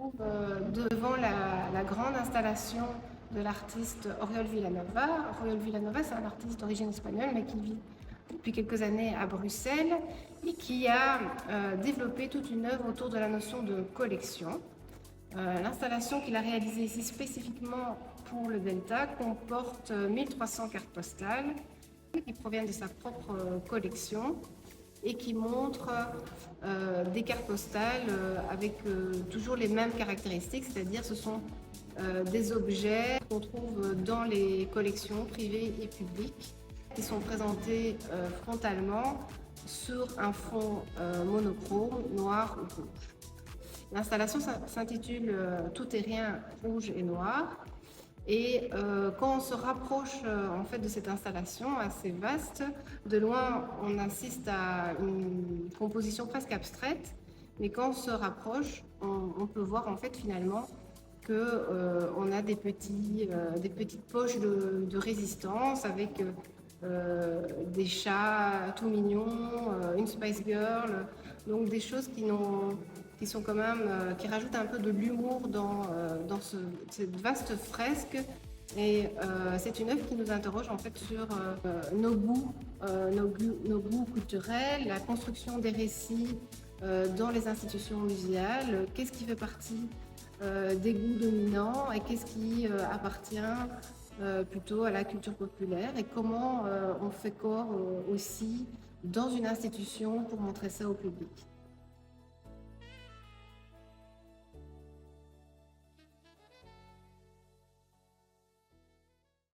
trouve devant la grande installation de l'artiste Oriol Villanova. Oriol Villanova, c'est un artiste d'origine espagnole, mais qui vit depuis quelques années à Bruxelles et qui a développé toute une œuvre autour de la notion de collection. L'installation qu'il a réalisée ici spécifiquement pour le Delta comporte 1300 cartes postales qui proviennent de sa propre collection et qui montrent des cartes postales avec toujours les mêmes caractéristiques, c'est-à-dire ce sont des objets qu'on trouve dans les collections privées et publiques qui sont présentés frontalement sur un fond monochrome, noir ou rouge. L'installation s'intitule Tout est rien, rouge et noir. Et quand on se rapproche en fait de cette installation assez vaste, de loin on assiste à une composition presque abstraite, mais quand on se rapproche, on peut voir en fait finalement que on a des petites poches de résistance avec des chats tout mignons, une Spice Girl, donc des choses qui sont quand même, qui rajoutent un peu de l'humour dans cette vaste fresque. Et c'est une œuvre qui nous interroge en fait sur nos goûts culturels, la construction des récits dans les institutions muséales, qu'est-ce qui fait partie des goûts dominants et qu'est-ce qui appartient plutôt à la culture populaire et comment on fait corps aussi dans une institution pour montrer ça au public.